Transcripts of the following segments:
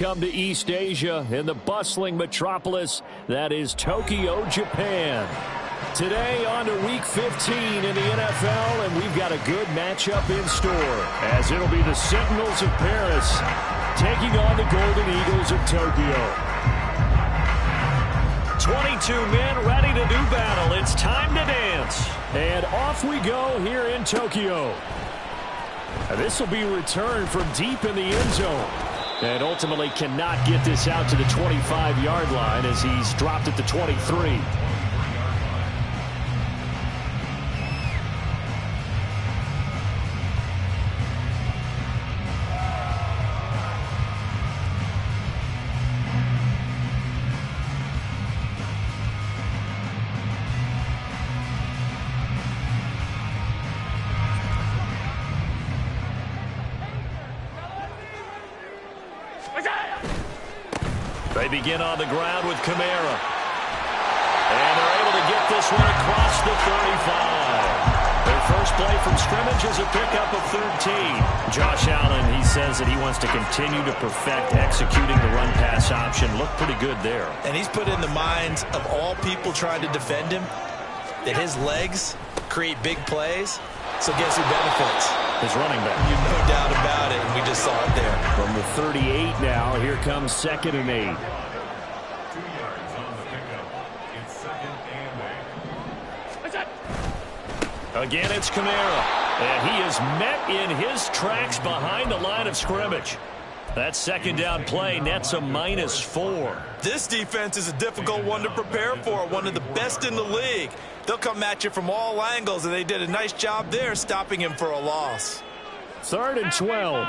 Come to East Asia in the bustling metropolis that is Tokyo, Japan. Today on to Week 15 in the NFL, and we've got a good matchup in store, as it'll be the Sentinels of Paris taking on the Golden Eagles of Tokyo. 22 men ready to do battle. It's time to dance. And off we go here in Tokyo. This will be returned from deep in the end zone. And ultimately cannot get this out to the 25-yard line as he's dropped at the 23. They begin on the ground with Kamara. And they're able to get this one across the 35. Their first play from scrimmage is a pickup of 13. Josh Allen, he says that he wants to continue to perfect executing the run-pass option. Looked pretty good there. And he's put in the minds of all people trying to defend him that his legs create big plays. So guess who benefits? His running back. No doubt about it, and we just saw it there. From the 38 now, here comes 2nd and 8. 2 yards on the pickup. It's 2nd and 8. Again, it's Kamara. And he is met in his tracks behind the line of scrimmage. That second down play nets a -4. This defense is a difficult one to prepare for, one of the best in the league. They'll come at you from all angles, and they did a nice job there stopping him for a loss. 3rd and 12.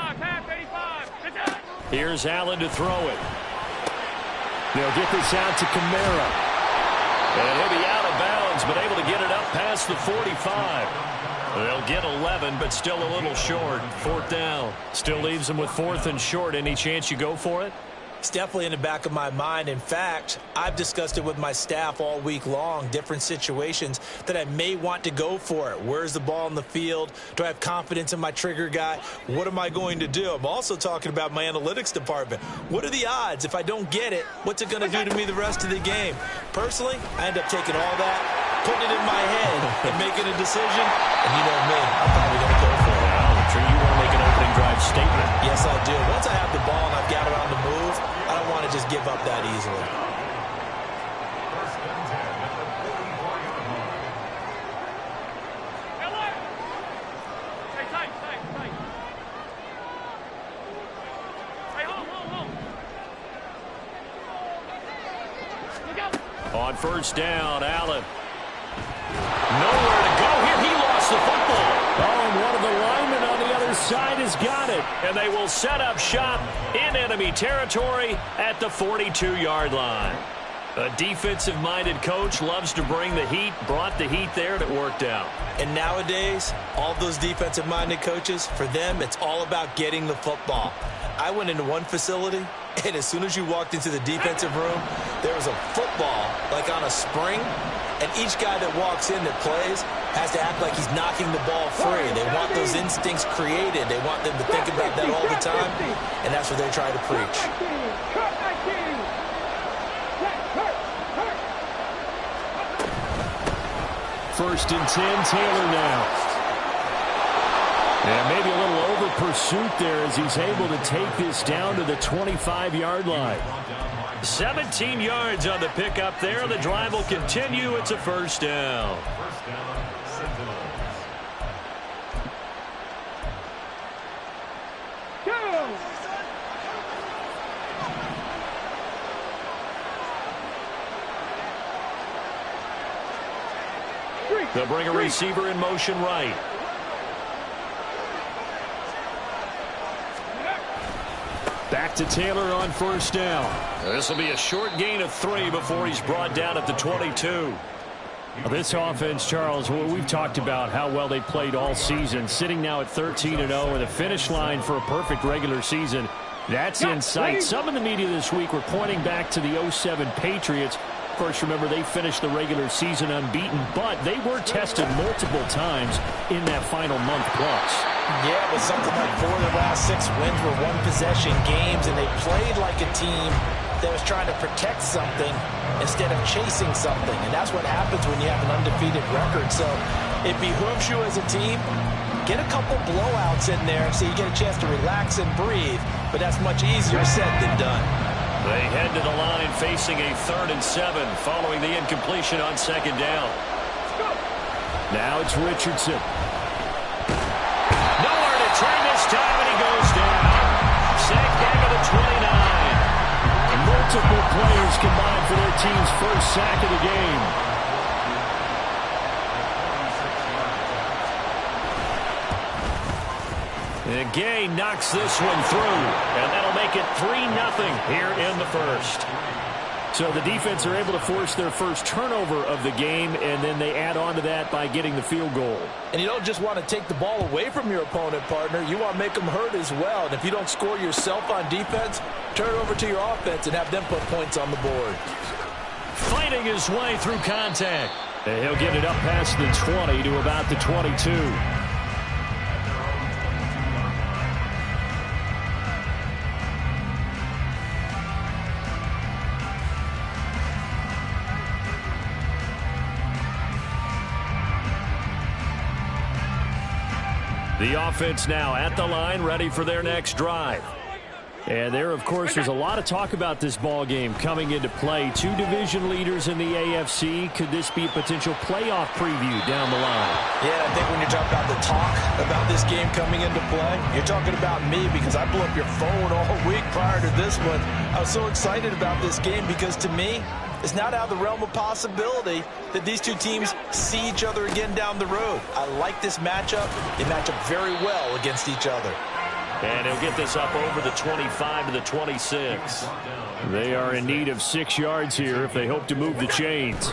Here's Allen to throw it. They'll get this out to Kamara. And he'll be out of bounds, but able to get it up past the 45. They'll get 11, but still a little short. 4th down. Still leaves them with 4th and short. Any chance you go for it? It's definitely in the back of my mind. In fact, I've discussed it with my staff all week long, different situations that I may want to go for it. Where's the ball in the field? Do I have confidence in my trigger guy? What am I going to do? I'm also talking about my analytics department. What are the odds? If I don't get it, what's it going to do to me the rest of the game? Personally, I end up taking all that, putting it in my head, and making a decision. And you know me, I'm probably going to go for it. Well, I'm sure you want to make an opening drive statement. Yes, I do. Once I have the ball and I've got it on the move, I don't want to just give up that easily. On 1st down, Allen. Nowhere to go here. He lost the football. Oh, and one of the linemen on the other side has got it. And they will set up shop in enemy territory at the 42-yard line. A defensive-minded coach loves to bring the heat, brought the heat there, and it worked out. And nowadays, all those defensive-minded coaches, for them, it's all about getting the football. I went into one facility, and as soon as you walked into the defensive room, there was a football, like on a spring, and each guy that walks in that plays has to act like he's knocking the ball free. They want those instincts created. They want them to think about that all the time, and that's what they're trying to preach. 1st and 10, Taylor now. And maybe a little over pursuit there as he's able to take this down to the 25-yard line. 17 yards on the pickup there. The drive will continue. It's a 1st down. They'll bring a receiver in motion right. Back to Taylor on 1st down. This will be a short gain of 3 before he's brought down at the 22. This offense, Charles, we've talked about how well they played all season, sitting now at 13-0 and a finish line for a perfect regular season. That's in sight. Some in the media this week were pointing back to the 07 Patriots. Of course, remember, they finished the regular season unbeaten, but they were tested multiple times in that final month plus. Yeah, but something like 4 of the last 6 wins were one-possession games, and they played like a team that was trying to protect something instead of chasing something. And that's what happens when you have an undefeated record. So it behooves you as a team, get a couple blowouts in there so you get a chance to relax and breathe. But that's much easier said than done. They head to the line facing a 3rd and 7 following the incompletion on 2nd down. Now it's Richardson. Nowhere to turn this time, and he goes down. Sacked back at the 29. Multiple players combined for their team's first sack of the game. And Gay knocks this one through, and that'll make it 3-0 here in the first. So the defense are able to force their first turnover of the game, and then they add on to that by getting the field goal. And you don't just want to take the ball away from your opponent, partner. You want to make them hurt as well. And if you don't score yourself on defense, turn it over to your offense and have them put points on the board. Fighting his way through contact. And he'll get it up past the 20 to about the 22. The offense now at the line, ready for their next drive. And there, of course, there's a lot of talk about this ball game coming into play. 2 division leaders in the AFC. Could this be a potential playoff preview down the line? Yeah, I think when you're talking about the talk about this game coming into play, you're talking about me because I blew up your phone all week prior to this one. I was so excited about this game because, to me, it's not out of the realm of possibility that these two teams see each other again down the road. I like this matchup. They match up very well against each other. And he'll get this up over the 25 to the 26. They are in need of 6 yards here if they hope to move the chains.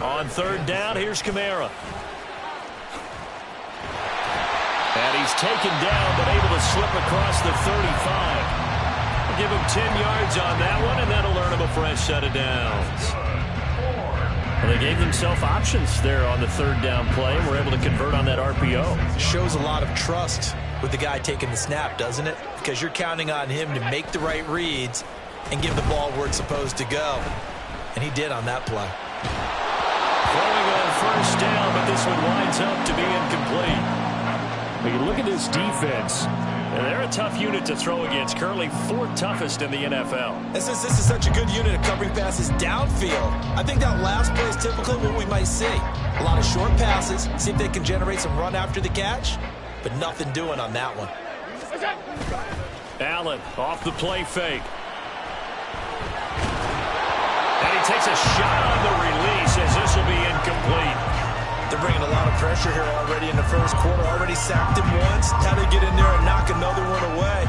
On 3rd down, here's Kamara. And he's taken down, but able to slip across the 35. Give him 10 yards on that one, and that'll earn him a fresh set of downs. Well, they gave themselves options there on the 3rd down play, and were able to convert on that RPO. Shows a lot of trust with the guy taking the snap, doesn't it? Because you're counting on him to make the right reads and give the ball where it's supposed to go. And he did on that play. Throwing on 1st down, but this one winds up to be incomplete. When you look at this defense, and they're a tough unit to throw against, currently 4th toughest in the NFL. And since this is such a good unit of covering passes downfield, I think that last play is typically what we might see. A lot of short passes, see if they can generate some run after the catch, but nothing doing on that one. Allen off the play fake. And he takes a shot on the release as this will be incomplete. They're bringing a lot of pressure here already in the first quarter. Already sacked him once. How to get in there and knock another one away.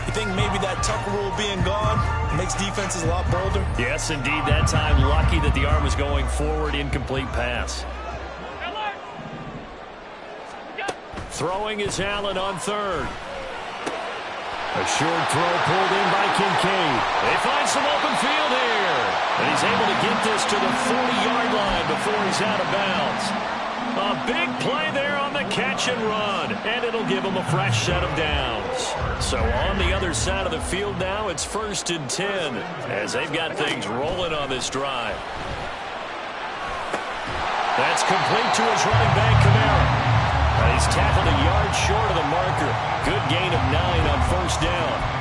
You think maybe that Tucker rule being gone makes defenses a lot bolder? Yes, indeed. That time, lucky that the arm was going forward. Incomplete pass. Throwing is Allen on 3rd. A short throw pulled in by Kincaid. They find some open field here. And he's able to get this to the 40-yard line before he's out of bounds. A big play there on the catch and run. And it'll give him a fresh set of downs. So on the other side of the field now, it's 1st and 10 as they've got things rolling on this drive. That's complete to his running back, Kamara. He's tackled a yard short of the marker. Good gain of 9 on 1st down.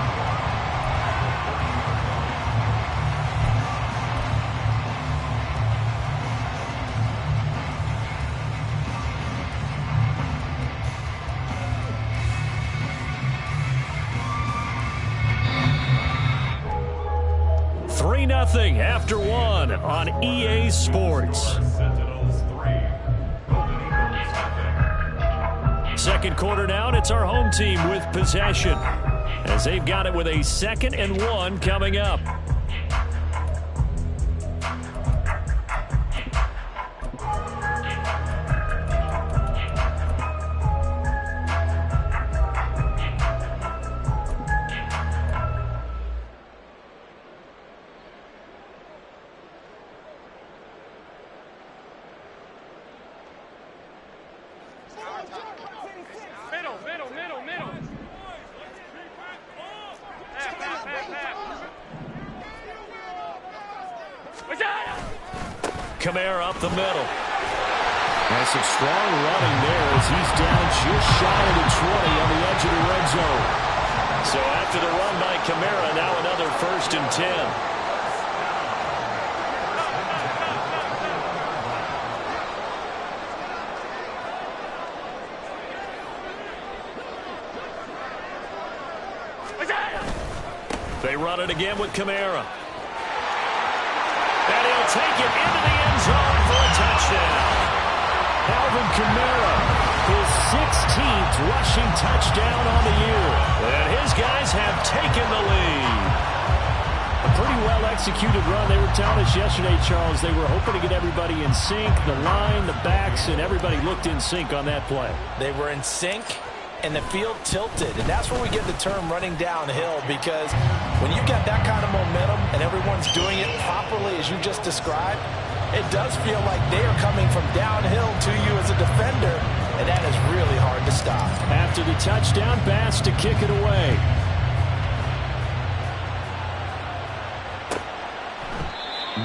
Nothing after 1 on EA Sports. Second quarter down, it's our home team with possession as they've got it with a 2nd and 1 coming up. Middle. Kamara up the middle. And some strong running there as he's down just shy of the 20 on the edge of the red zone. So after the run by Kamara, now another 1st and 10. They run it again with Kamara. And he'll take it into the end zone for a touchdown. Alvin Kamara, his 16th rushing touchdown on the year. And his guys have taken the lead. A pretty well-executed run. They were telling us yesterday, Charles, they were hoping to get everybody in sync, the line, the backs, and everybody looked in sync on that play. They were in sync, and the field tilted. And that's where we get the term running downhill, because when you've got that kind of momentum and everyone's doing it properly as you just described, it does feel like they are coming from downhill to you as a defender, and that is really hard to stop. After the touchdown, Bass to kick it away.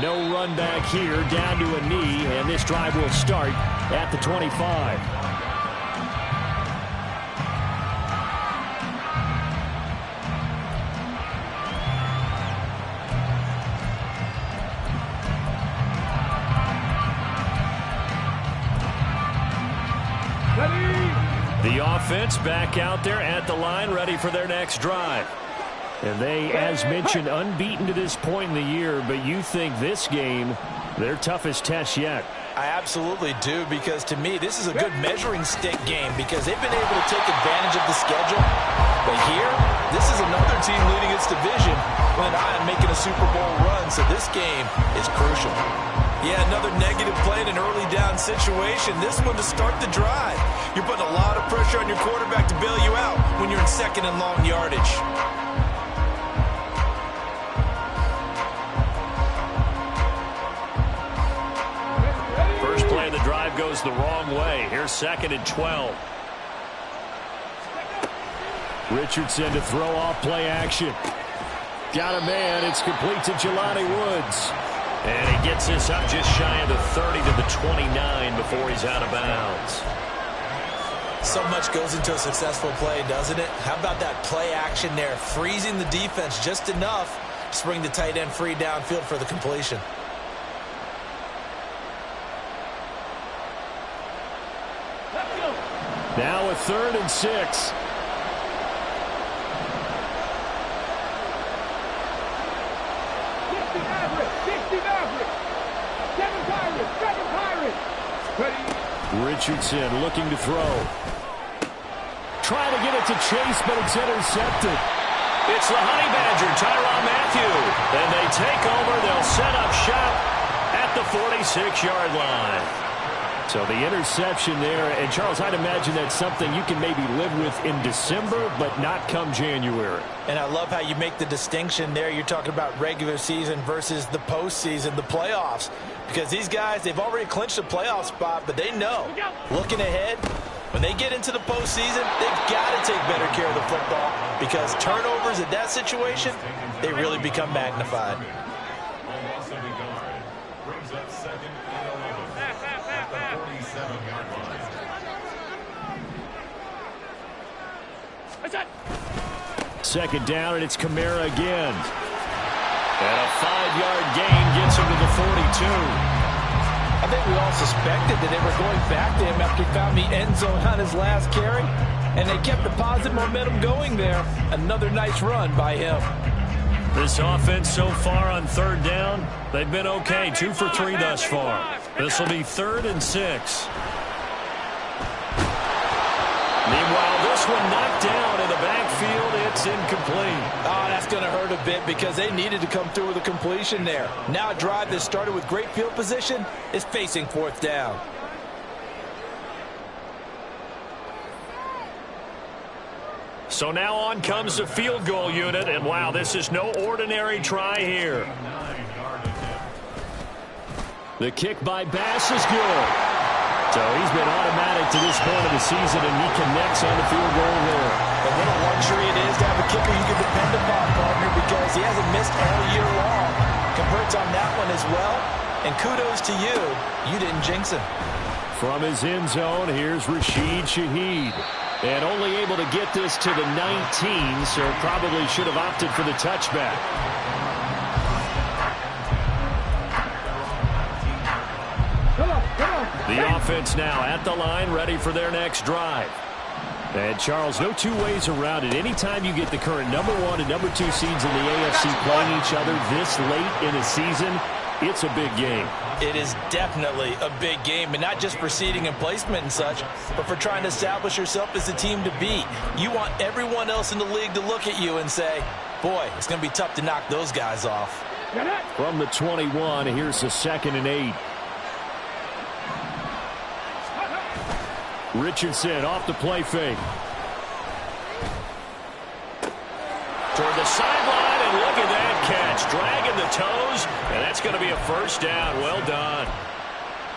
No run back here, down to a knee, and this drive will start at the 25. The offense back out there at the line, ready for their next drive. And they, as mentioned, unbeaten to this point in the year, but you think this game, their toughest test yet. I absolutely do, because to me, this is a good measuring stick game, because they've been able to take advantage of the schedule. But here, this is another team leading its division with an eye on making a Super Bowl run, so this game is crucial. Yeah, another negative play in an early down situation. This one to start the drive. You're putting a lot of pressure on your quarterback to bail you out when you're in 2nd and long yardage. First play of the drive goes the wrong way. Here's 2nd and 12. Richardson to throw off play action. Got a man. It's complete to Jelani Woods. And he gets this up just shy of the 30 to the 29 before he's out of bounds. So much goes into a successful play, doesn't it? How about that play action there, freezing the defense just enough to bring the tight end free downfield for the completion. Now a 3rd and 6. Richardson looking to throw. Trying to get it to Chase, but it's intercepted. It's the Honey Badger, Tyrann Mathieu. And they take over. They'll set up shop at the 46-yard line. So the interception there, and Charles, I'd imagine that's something you can maybe live with in December, but not come January. And I love how you make the distinction there. You're talking about regular season versus the postseason, the playoffs. Because these guys, they've already clinched a playoff spot, but they know, looking ahead, when they get into the postseason, they've got to take better care of the football, because turnovers in that situation, they really become magnified. Brings up 2nd and 11 at the 47-yard line. 2nd down, and it's Kamara again. And a 5-yard gain gets him to the 42. I think we all suspected that they were going back to him after he found the end zone on his last carry, and they kept the positive momentum going there. Another nice run by him. This offense so far on 3rd down, they've been okay, 2 for 3 thus far. This will be 3rd and 6. Meanwhile, this one knocked down in the backfield. It's incomplete. Oh, that's going to hurt a bit, because they needed to come through with a completion there. Now a drive that started with great field position is facing 4th down. So now on comes the field goal unit, and wow, this is no ordinary try here. The kick by Bass is good. So he's been automatic to this point of the season, and he connects on the field goal there. But what a luxury it is to have a kicker you can depend upon, partner, because he hasn't missed all year long. Converts on that one as well, And kudos to you. You didn't jinx him. From his end zone, here's Rashid Shaheed. And only able to get this to the 19, so probably should have opted for the touchback. The offense now at the line, ready for their next drive. And, Charles, no two ways around it. Anytime you get the current number 1 and number 2 seeds in the AFC playing each other this late in a season, it's a big game. It is definitely a big game, and not just for seeding and placement and such, but for trying to establish yourself as the team to beat. You want everyone else in the league to look at you and say, boy, it's going to be tough to knock those guys off. From the 21, here's the 2nd and 8. Richardson off the play fake. Toward the sideline, and look at that catch. Dragging the toes, and that's going to be a first down. Well done.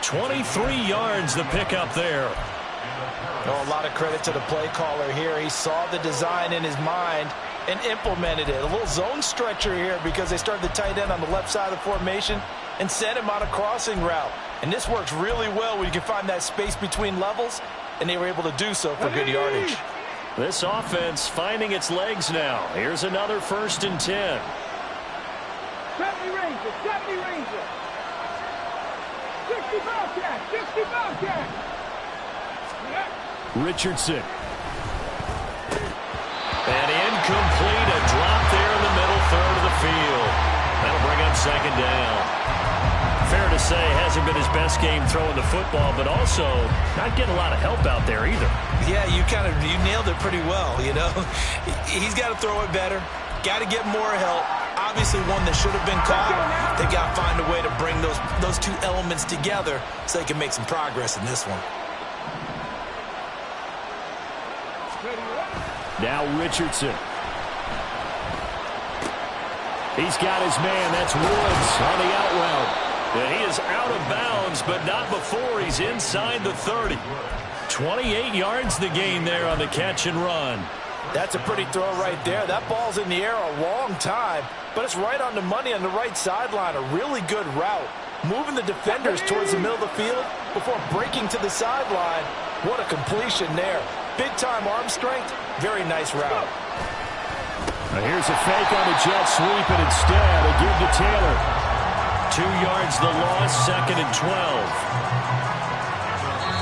23 yards the pickup there. Oh, a lot of credit to the play caller here. He saw the design in his mind and implemented it. A little zone stretcher here because they started the tight end on the left side of the formation and sent him on a crossing route. And this works really well when you can find that space between levels, and they were able to do so for good yardage. This offense finding its legs now. Here's another 1st and 10. 70 Ranger, 70 Ranger. 60 Bobcat, 60 Bobcat. Richardson. And incomplete, a drop there in the middle third of the field. That'll bring up 2nd down. Fair to say, hasn't been his best game throwing the football, but also not getting a lot of help out there either. Yeah, you nailed it pretty well, you know. He's got to throw it better, got to get more help. Obviously one that should have been caught. They got to find a way to bring those two elements together so they can make some progress in this one. Now Richardson. He's got his man. That's Woods on the out route. And he is out of bounds, but not before he's inside the 30. 28 yards the gain there on the catch and run. That's a pretty throw right there. That ball's in the air a long time, but it's right on the money on the right sideline. A really good route. Moving the defenders towards the middle of the field before breaking to the sideline. What a completion there. Big-time arm strength. Very nice route. Now here's a fake on the jet sweep, and instead a give to Taylor. 2 yards the loss, 2nd and 12.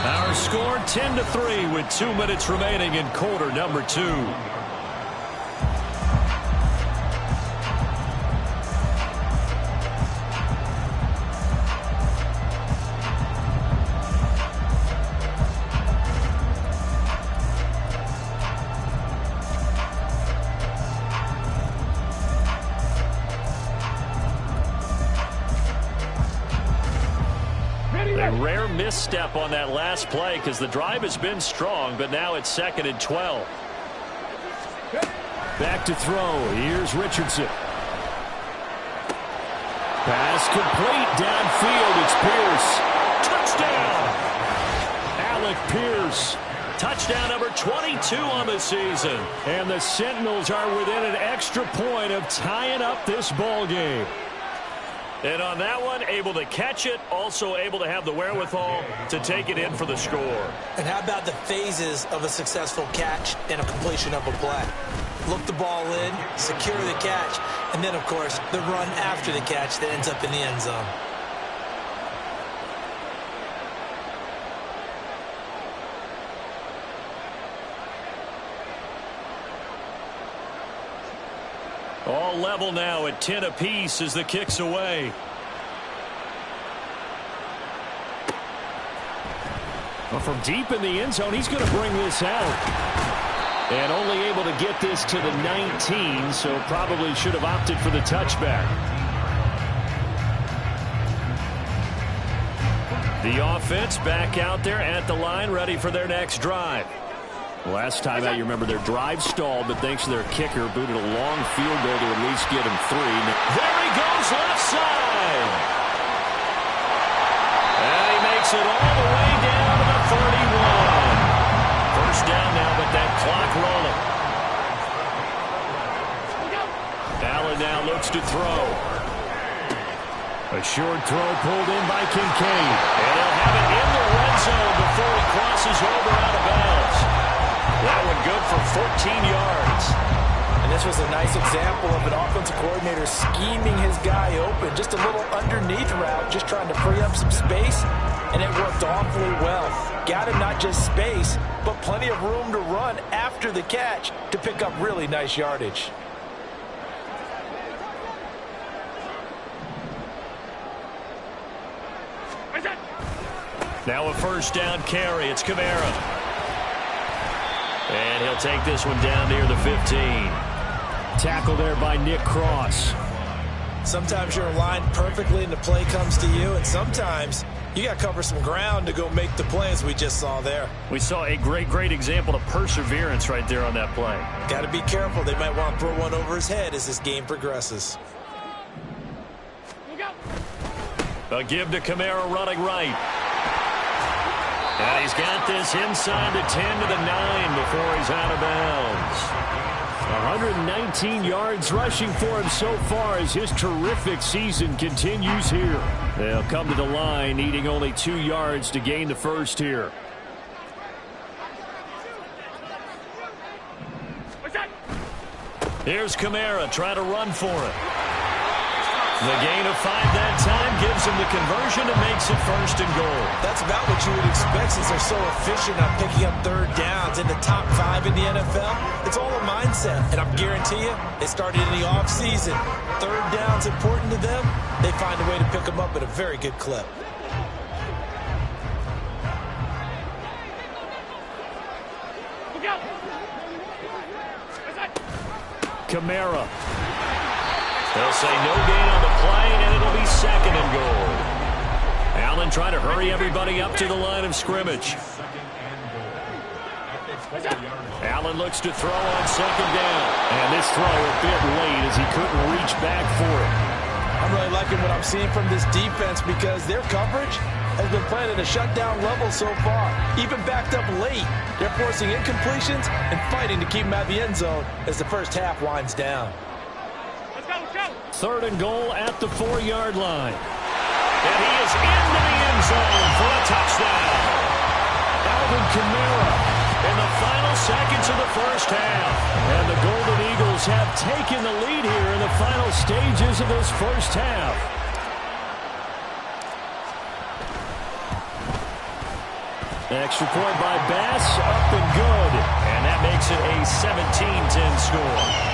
Our score 10-3 with 2 minutes remaining in quarter number 2. A rare misstep on that last play because the drive has been strong, but now it's 2nd and 12. Back to throw. Here's Richardson. Pass complete downfield. It's Pierce. Touchdown! Alec Pierce. Touchdown number 22 on the season. And the Sentinels are within an extra point of tying up this ball game. And on that one, able to catch it, also able to have the wherewithal to take it in for the score. And how about the phases of a successful catch and a completion of a play? Look the ball in, secure the catch, and then, of course, the run after the catch that ends up in the end zone. All level now at 10 apiece as the kick's away. Well, from deep in the end zone, he's going to bring this out. And only able to get this to the 19, so probably should have opted for the touchback. The offense back out there at the line, ready for their next drive. Last time out, you remember their drive stalled, but thanks to their kicker, booted a long field goal to at least get him 3. There he goes, left side. And he makes it all the way down to the 31. First down now, but that clock rolling. Allen now looks to throw. A short throw pulled in by Kincaid. And they'll have it in the red zone before he crosses over out of bounds. That one good for 14 yards. And this was a nice example of an offensive coordinator scheming his guy open. Just a little underneath route, just trying to free up some space, and it worked awfully well. Got him not just space, but plenty of room to run after the catch to pick up really nice yardage. Now a first down carry. It's Kamara. And he'll take this one down near the 15. Tackle there by Nick Cross. Sometimes you're aligned perfectly and the play comes to you, and sometimes you got to cover some ground to go make the play, as we just saw there. We saw a great example of perseverance right there on that play. Got to be careful. They might want to throw one over his head as this game progresses. A give to Kamara running right. And he's got this inside the 10 to the 9 before he's out of bounds. 119 yards rushing for him so far as his terrific season continues here. They'll come to the line needing only 2 yards to gain the first here. Here's Kamara trying to run for it. The gain of 5 that time gives him the conversion and makes it first and goal. That's about what you would expect since they're so efficient on picking up third downs in the top 5 in the NFL. It's all a mindset, and I guarantee you, they started in the offseason. Third down's important to them. They find a way to pick them up at a very good clip. Kamara. They'll say no gain on the play, and it'll be second and goal. Allen trying to hurry everybody up to the line of scrimmage. Allen looks to throw on second down. And this throw a bit late as he couldn't reach back for it. I'm really liking what I'm seeing from this defense because their coverage has been playing at a shutdown level so far. Even backed up late, they're forcing incompletions and fighting to keep them out of the end zone as the first half winds down. Third and goal at the 4-yard line. And he is into the end zone for a touchdown. Alvin Kamara in the final seconds of the first half. And the Golden Eagles have taken the lead here in the final stages of this first half. Extra point by Bass, up and good. And that makes it a 17-10 score.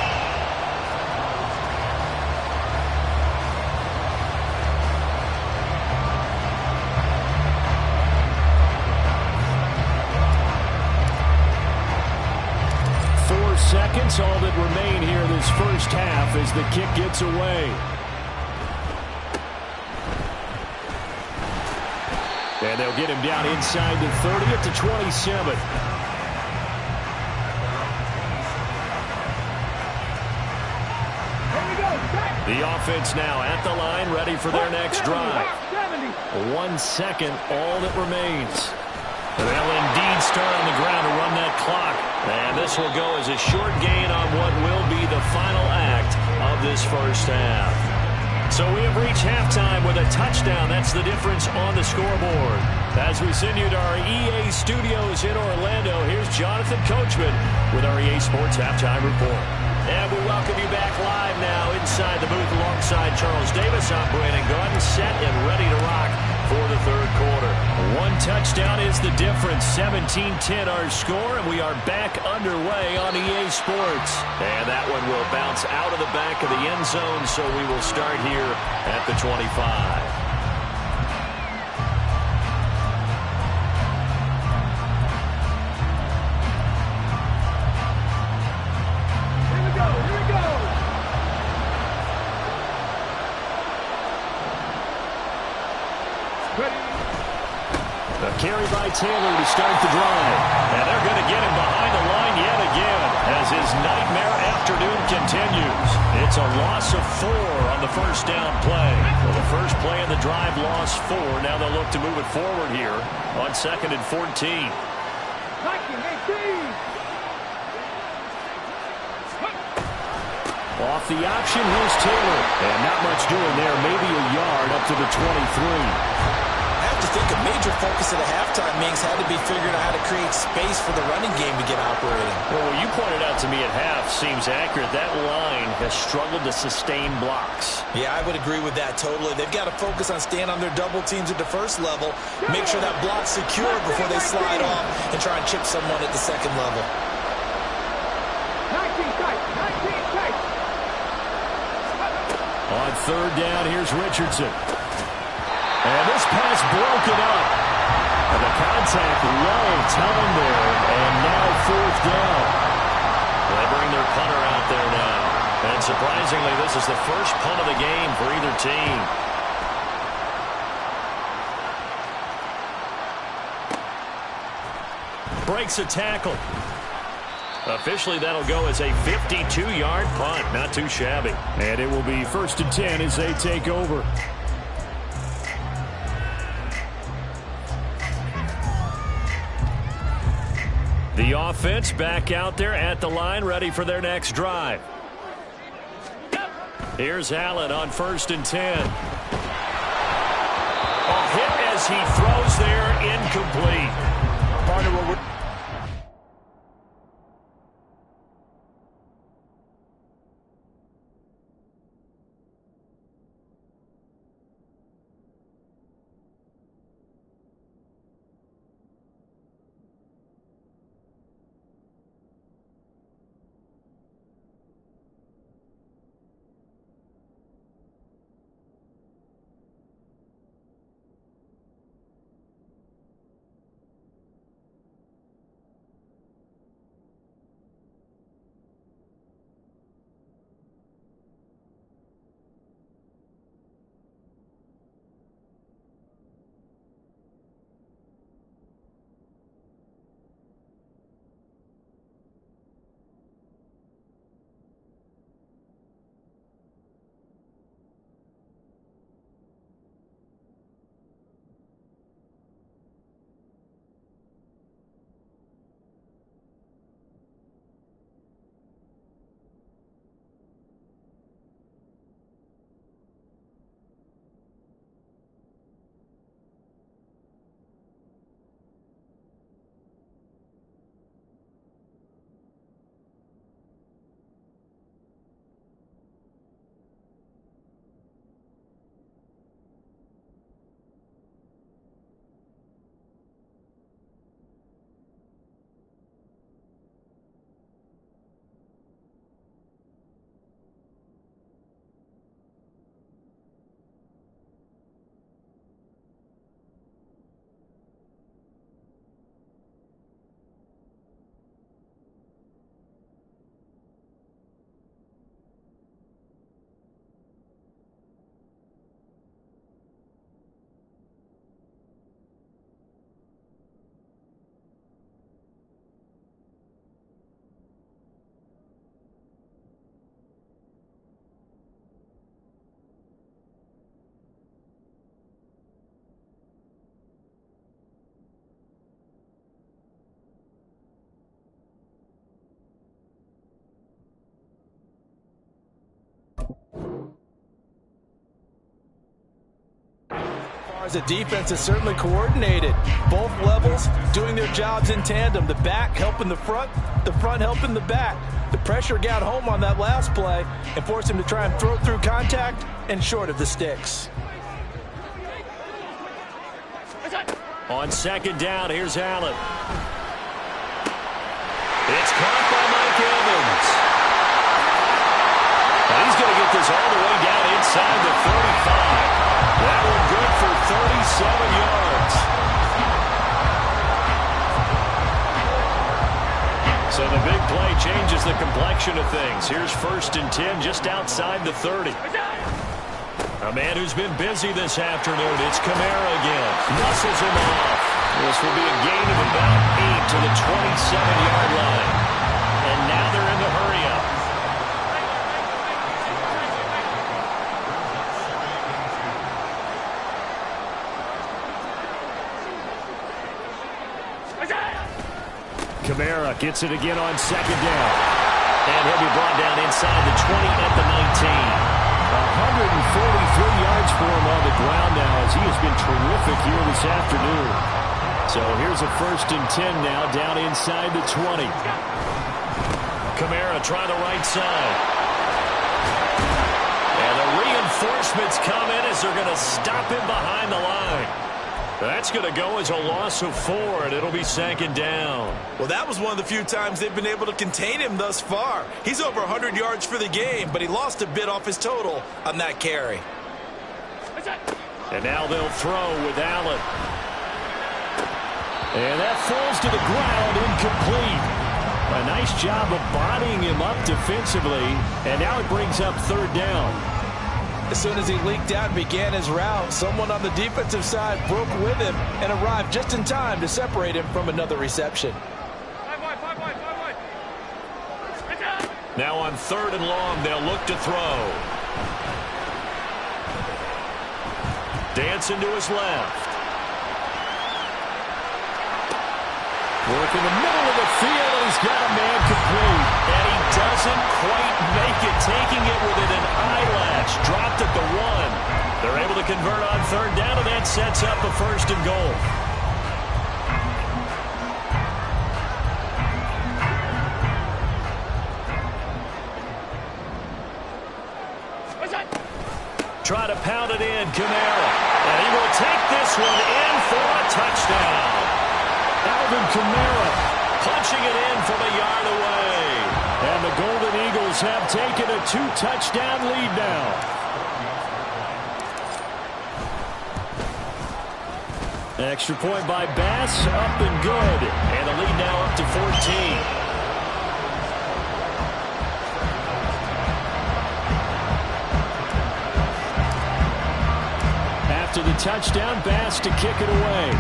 Seconds, all that remain here this first half as the kick gets away. And they'll get him down inside the 30 at the 27. The offense now at the line, ready for their next drive. 1 second, all that remains. They'll indeed start on the ground to run that clock. And this will go as a short gain on what will be the final act of this first half. So we have reached halftime with a touchdown. That's the difference on the scoreboard. As we send you to our EA studios in Orlando, here's Jonathan Coachman with our EA Sports Halftime Report. And we welcome you back live now inside the booth alongside Charles Davis. I'm Brandon Gaudin, set and ready to rock for the third quarter. 1 touchdown is the difference. 17-10 our score, and we are back underway on EA Sports. And that one will bounce out of the back of the end zone, so we will start here at the 25. Carry by Taylor to start the drive. And they're going to get him behind the line yet again as his nightmare afternoon continues. It's a loss of 4 on the first down play. Well, the first play of the drive lost 4. Now they'll look to move it forward here on 2nd and 14. Off the option, here's Taylor. And not much doing there, maybe a yard up to the 23. I have to think a major focus at the halftime means had to be figuring out how to create space for the running game to get operating. Well, what you pointed out to me at half seems accurate. That line has struggled to sustain blocks. Yeah, I would agree with that totally. They've got to focus on staying on their double teams at the first level, make sure that block's secure before they slide off and try and chip someone at the second level. 19 tight. 19 tight. On third down, here's Richardson. And this pass broken up. And the contact well timed there. And now fourth down. They bring their punter out there now. And surprisingly, this is the first punt of the game for either team. Breaks a tackle. Officially, that'll go as a 52-yard punt. Not too shabby. And it will be 1st and 10 as they take over. The offense back out there at the line, ready for their next drive. Here's Allen on 1st and 10. A hit as he throws there, incomplete. As a defense is certainly coordinated. Both levels doing their jobs in tandem. The back helping the front helping the back. The pressure got home on that last play and forced him to try and throw through contact and short of the sticks. On 2nd down, here's Allen. It's caught by Mike Evans. And he's going to get this all the way down inside the 35. That one good for 37 yards. So the big play changes the complexion of things. Here's 1st and 10 just outside the 30. A man who's been busy this afternoon. It's Kamara again. Muscles him off. This will be a gain of about 8 to the 27-yard line. And now they're in the hurry-up. Kamara gets it again on 2nd down. And he'll be brought down inside the 20 at the 19. 143 yards for him on the ground now as he has been terrific here this afternoon. So here's a 1st and 10 now down inside the 20. Kamara trying the right side. And the reinforcements come in as they're going to stop him behind the line. That's going to go as a loss of 4, and it'll be 2nd down. Well, that was one of the few times they've been able to contain him thus far. He's over 100 yards for the game, but he lost a bit off his total on that carry. And now they'll throw with Allen. And that falls to the ground, incomplete. A nice job of bodying him up defensively, and now it brings up 3rd down. As soon as he leaked out and began his route, someone on the defensive side broke with him and arrived just in time to separate him from another reception. Now on 3rd and long, they'll look to throw. Dancing to his left. Work in the middle of the field, and he's got a man complete. And he doesn't quite make it, taking it within an eyelash. Dropped at the 1. They're able to convert on 3rd down, and that sets up a 1st and goal. Try to pound it in, Kamara. And he will take this one in for a touchdown. Alvin Kamara punching it in from a yard away. And the Golden Eagles have taken a 2-touchdown lead now. Extra point by Bass, up and good. And the lead now up to 14. After the touchdown, Bass to kick it away.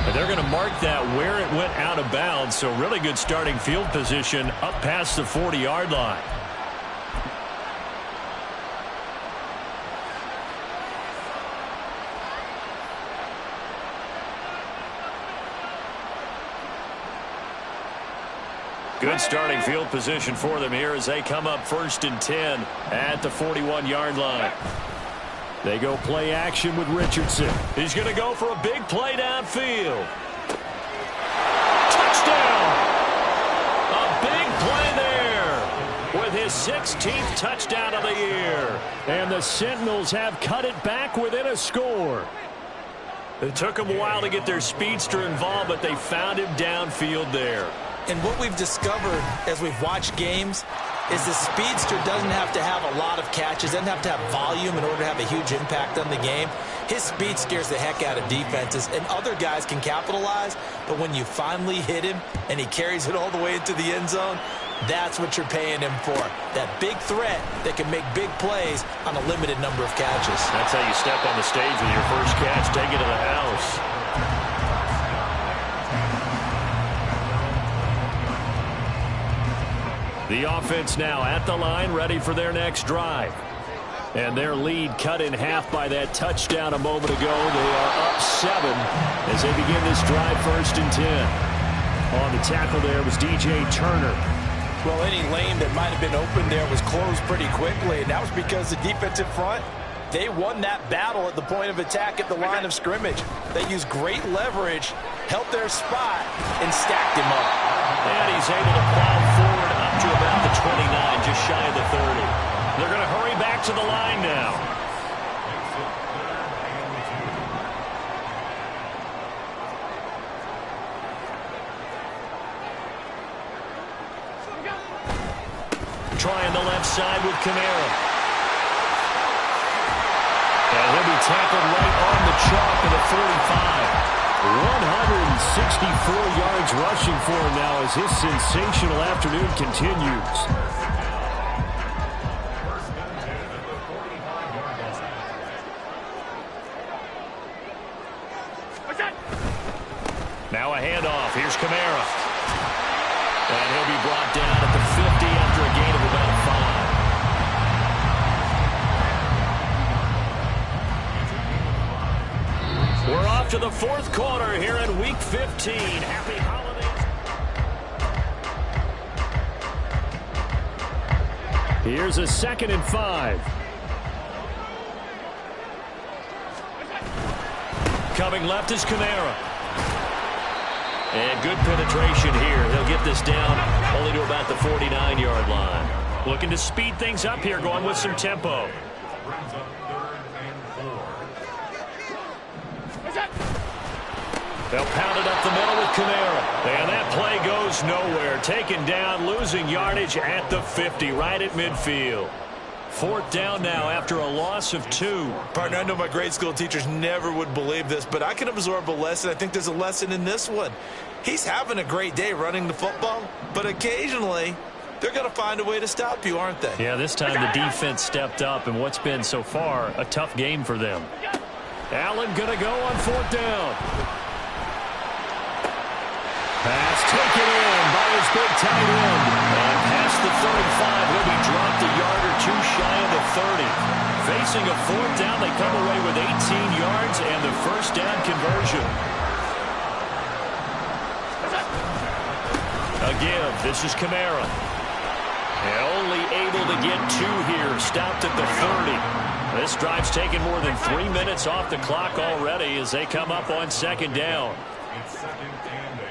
And they're going to mark that where it went out of bounds, so really good starting field position up past the 40-yard line. Good starting field position for them here as they come up 1st and 10 at the 41-yard line. They go play action with Richardson. He's going to go for a big play downfield. Touchdown! A big play there with his 16th touchdown of the year. And the Sentinels have cut it back within a score. It took them a while to get their speedster involved, but they found him downfield there. And what we've discovered as we've watched games is the speedster doesn't have to have a lot of catches, doesn't have to have volume in order to have a huge impact on the game. His speed scares the heck out of defenses, and other guys can capitalize, but when you finally hit him and he carries it all the way into the end zone, that's what you're paying him for. That big threat that can make big plays on a limited number of catches. That's how you step on the stage with your first catch, take it to the house. The offense now at the line, ready for their next drive. And their lead cut in half by that touchdown a moment ago. They are up 7 as they begin this drive 1st and 10. On the tackle there was DJ Turner. Well, any lane that might have been open there was closed pretty quickly, and that was because the defensive front, they won that battle at the point of attack at the line of scrimmage. They used great leverage, held their spot, and stacked him up. And he's able to plow forward up to about the 29, just shy of the 30. They're going to hurry back to the line now. Trying the left side with Kamara. And he'll be tackled right on the chalk of the 45. 164 yards rushing for him now as his sensational afternoon continues. Now a handoff. Here's Kamara. And he'll be brought down at the 50 after a gain of about 5. We're off to the 4th quarter here in Week 15. Happy holidays. Here's a 2nd and 5. Coming left is Kamara. And good penetration here. They'll get this down only to about the 49-yard line. Looking to speed things up here, going with some tempo. Brings up 3rd and 4. They'll pound it up the middle with Kamara. And that play goes nowhere. Taken down, losing yardage at the 50, right at midfield. 4th down now after a loss of 2. Partner, I know my grade school teachers never would believe this, but I can absorb a lesson. I think there's a lesson in this one. He's having a great day running the football, but occasionally they're going to find a way to stop you, aren't they? Yeah, this time the defense stepped up in what's been so far a tough game for them. Allen going to go on 4th down. Pass taken in by his big tight end. And past the 35, he'll be dropped a yard or 2 shy of the 30. Facing a 4th down, they come away with 18 yards and the 1st down conversion. Again, this is Kamara. And only able to get 2 here, stopped at the 30. This drive's taken more than 3 minutes off the clock already as they come up on 2nd down. It's 2nd and 8.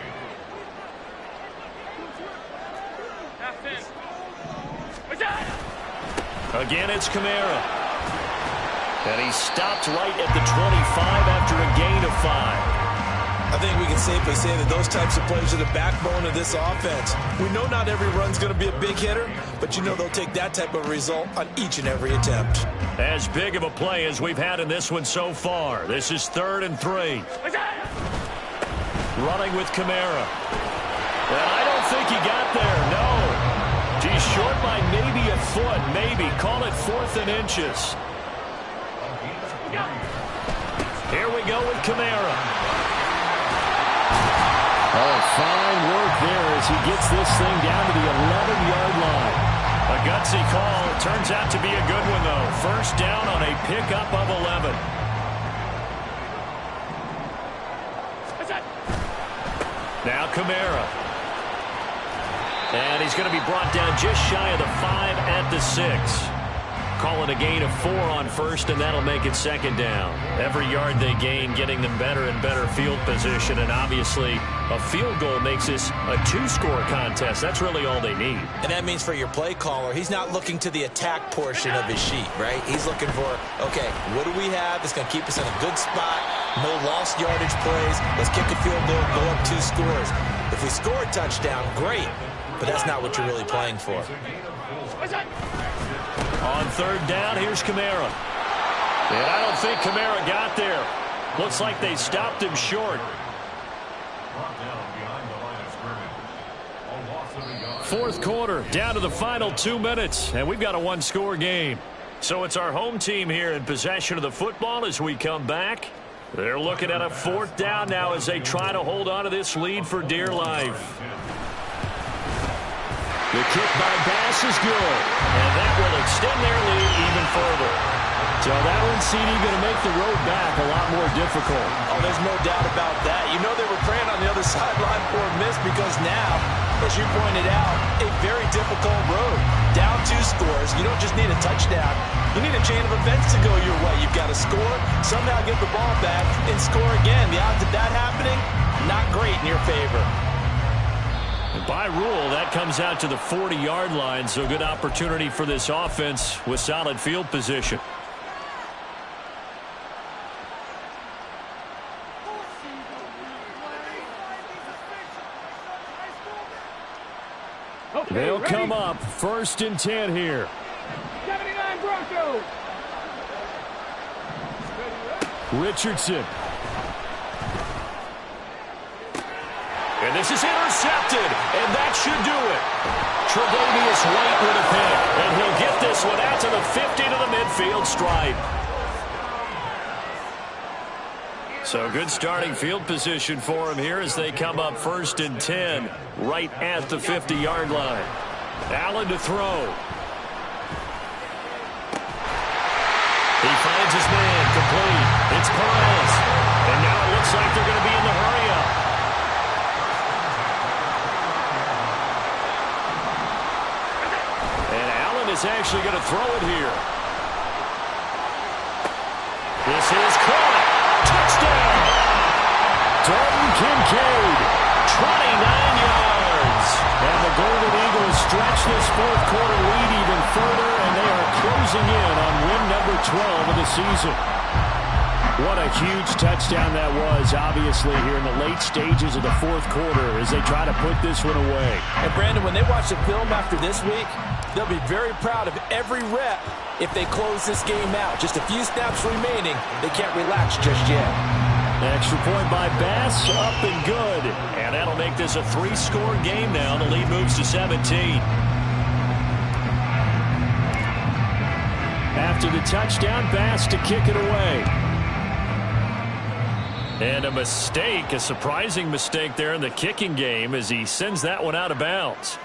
Again, it's Kamara. And he stopped right at the 25 after a gain of 5. I think we can safely say that those types of plays are the backbone of this offense. We know not every run's going to be a big hitter, but you know they'll take that type of result on each and every attempt. As big of a play as we've had in this one so far. This is 3rd and 3. Running with Kamara. And I don't think he got there, no. He's short by maybe a foot, maybe. Call it 4th and inches. Here we go with Kamara. Oh, fine work there as he gets this thing down to the 11-yard line. A gutsy call. Turns out to be a good one, though. 1st down on a pickup of 11. Now Kamara. And he's going to be brought down just shy of the 5 at the 6. Call it a gain of 4 on 1st, and that'll make it 2nd down. Every yard they gain, getting them better and better field position, and obviously a field goal makes this a 2-score contest. That's really all they need. And that means for your play caller, he's not looking to the attack portion of his sheet, right? He's looking for, okay, what do we have that's going to keep us in a good spot? No lost yardage plays. Let's kick a field goal, go up 2 scores. If we score a touchdown, great, but that's not what you're really playing for. On 3rd down, here's Kamara. And I don't think Kamara got there. Looks like they stopped him short. 4th quarter, down to the final 2 minutes, and we've got a 1-score game. So it's our home team here in possession of the football as we come back. They're looking at a 4th down now as they try to hold on to this lead for dear life. The kick by Bass is good, and that will extend their lead even further. So that one, CD, going to make the road back a lot more difficult. Oh, there's no doubt about that. You know they were praying on the other sideline for a miss because now, as you pointed out, a very difficult road. Down 2 scores. You don't just need a touchdown. You need a chain of events to go your way. You've got to score, somehow get the ball back, and score again. The odds of that happening, not great in your favor. And by rule, that comes out to the 40-yard line, so good opportunity for this offense with solid field position. Okay, They'll ready? come up 1st and 10 here. 79 Broncos. Richardson. And this is intercepted, and that should do it. Tre'Davious White with a pick, and he'll get this one out to the 50 to the midfield stripe. So good starting field position for him here as they come up 1st and 10 right at the 50-yard line. Allen to throw. He finds his man, complete. It's Perez. And now it looks like they're going to be in the hurry-up. is actually going to throw it here. This is caught. Touchdown. Dalton Kincaid, 29 yards. And the Golden Eagles stretch this fourth quarter lead even further, and they are closing in on win number 12 of the season. What a huge touchdown that was, obviously, here in the late stages of the fourth quarter as they try to put this one away. And, Brandon, when they watch the film after this week, they'll be very proud of every rep if they close this game out. Just a few snaps remaining. They can't relax just yet. Extra point by Bass, up and good. And that'll make this a 3-score game now. The lead moves to 17. After the touchdown, Bass to kick it away. And a mistake, a surprising mistake there in the kicking game as he sends that one out of bounds.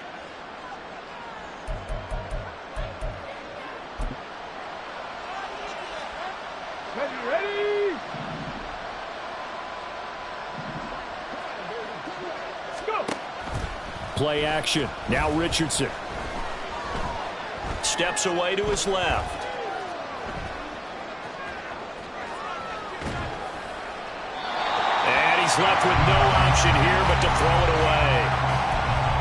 Ready? Let's go. Play action. Now Richardson. Steps away to his left. He's left with no option here but to throw it away.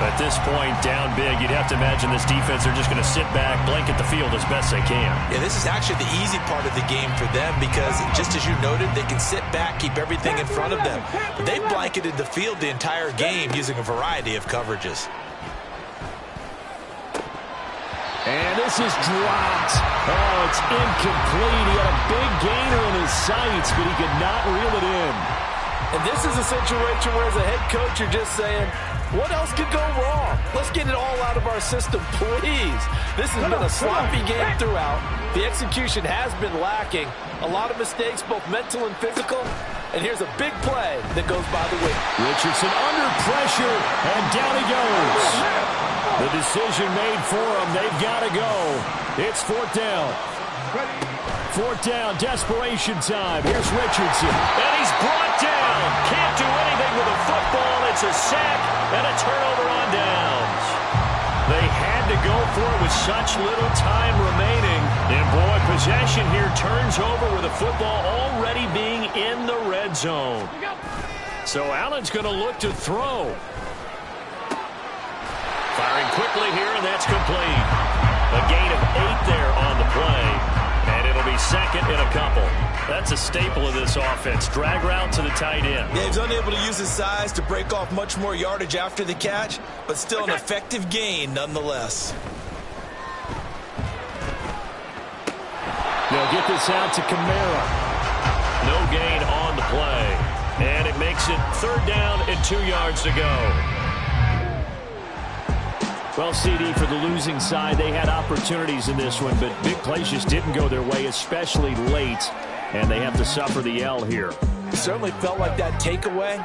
At this point, down big, you'd have to imagine this defense, they're just going to sit back, blanket the field as best they can. Yeah, this is actually the easy part of the game for them because, just as you noted, they can sit back, keep everything in front of them. But they've blanketed the field the entire game using a variety of coverages. And this is dropped. Oh, it's incomplete. He had a big gainer in his sights, but he could not reel it in. And this is a situation where, as a head coach, you're just saying, what else could go wrong? Let's get it all out of our system, please. This has been a sloppy game throughout. The execution has been lacking. A lot of mistakes, both mental and physical. And here's a big play that goes by the way. Richardson under pressure, and down he goes. The decision made for him. They've got to go. It's fourth down. Fourth down, desperation time. Here's Richardson. And he's brought down. Can't do anything with a football. It's a sack and a turnover on downs. They had to go for it with such little time remaining. And boy, possession here turns over with the football already being in the red zone. So Allen's going to look to throw. Firing quickly here, and that's complete. A gain of 8 there on the play. And it'll be second in a couple. That's a staple of this offense. Drag route to the tight end. Yeah, he's unable to use his size to break off much more yardage after the catch, but still an effective gain nonetheless. They'll get this out to Kamara. No gain on the play. And it makes it third down and 2 yards to go. Well, CD, for the losing side, they had opportunities in this one, but big plays just didn't go their way, especially late, and they have to suffer the L here. It certainly felt like that takeaway